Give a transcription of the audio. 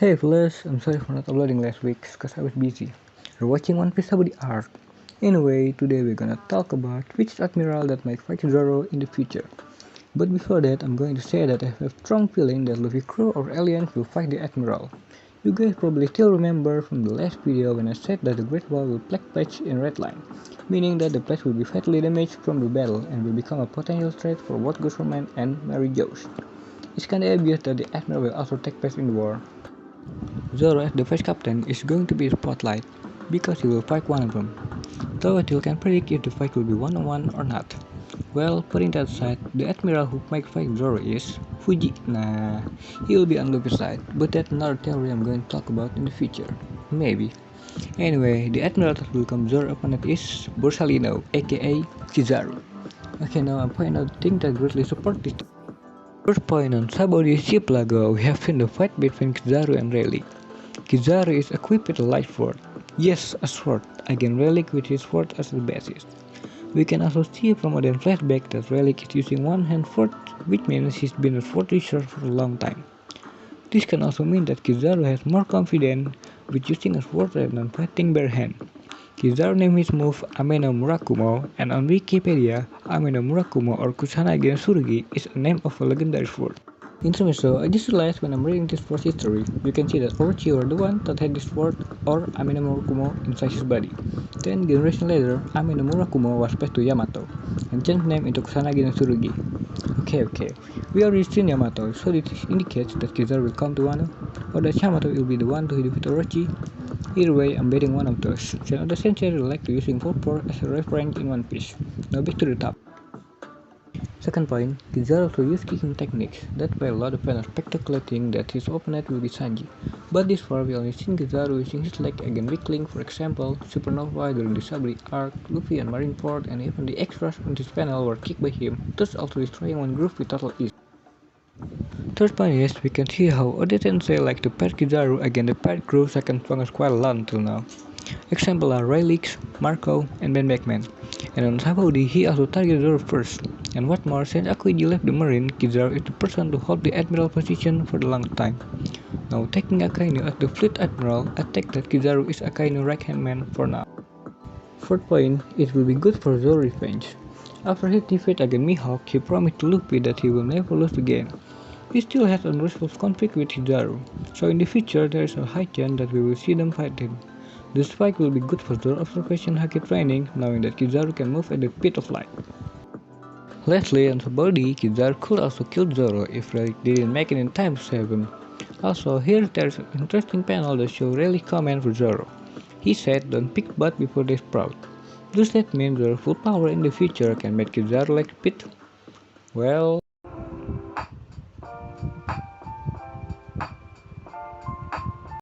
Hey fellas, I'm sorry for not uploading last week because I was busy. We're watching One Piece Sabaody arc. Anyway, today we're gonna talk about which admiral that might fight Zoro in the future. But before that, I'm going to say that I have a strong feeling that Luffy crew or aliens will fight the admiral. You guys probably still remember from the last video when I said that the Great Wall will black patch in red line, meaning that the place will be fatally damaged from the battle and will become a potential threat for both Gusherman and Mary Joes. It's kinda obvious that the admiral will also take part in the war. Zoro as the vice captain is going to be a spotlight, because he will fight one of them, though I still can't predict if the fight will be one-on-one or not. Well, putting that aside, the admiral who might fight Zoro is Fuji. Nah, he will be on Luffy's side, but that's another theory I'm going to talk about in the future. Maybe. Anyway, the admiral that will become Zoro's opponent is Borsalino, aka Kizaru. Okay, now I'm pointing out things that greatly support this. First point on Sabaody Shipyard, we have seen the fight between Kizaru and Rayleigh. Kizaru is equipped with a light sword. Yes, a sword, again Rayleigh with his sword as the basis. We can also see from a flashback that Rayleigh is using one-hand sword, which means he's been a sword user for a long time. This can also mean that Kizaru has more confidence with using a sword rather than fighting bare hand. Kizaru named his move Ame no Murakumo, and on Wikipedia, Ame no Murakumo or Kusanagi no Tsurugi is a name of a legendary sword. Intermezzo, I just realized when I'm reading this sword's history, you can see that Orochi was the one that had this sword or Ame no Murakumo inside his body. Then generation later, Ame no Murakumo was passed to Yamato, and changed name into Kusanagi no Tsurugi. Okay, we already seen Yamato, so this indicates that Kizaru will come to Wano, or that Yamato will be the one to defeat Orochi. Either way, I'm betting one of those, since other century like to using folklore as a reference in One Piece. Now back to the top. Second point, Kizaru also used kicking techniques. That's why a lot of fans are speculating that his opponent will be Sanji. But this far we only seen Kizaru using his leg against weak link, for example, Supernova during the Sabaody arc, Luffy and Marineford, and even the extras on this panel were kicked by him, thus also destroying one group with total ease. Third point is, we can see how Oda Tensei like to pair Kizaru against the paired crew second strongest quite a lot until now. Example are Rayleigh, Marco, and Ben Beckman. And on Sabaody, he also targeted Zoro first. And what more, since Akuiji left the Marine, Kizaru is the person to hold the admiral position for the long time. Now taking Akainu as the fleet admiral, I take that Kizaru is Akainu's right-hand man for now. Fourth point, it will be good for Zoro's revenge. After his defeat against Mihawk, he promised to Luffy that he will never lose again. He still has unresolved conflict with Kizaru, so in the future there is a high chance that we will see them fighting. This fight will be good for Zoro's observation haki training, knowing that Kizaru can move at the speed of light. Lastly, on Sabaody, Kizaru could also kill Zoro if Rayleigh didn't make it in time to save him. Also, here there's an interesting panel that shows Rayleigh's comment for Zoro. He said, "Don't pick butt before they sprout." Does that mean Zoro's full power in the future can make Kizaru like spit? Well,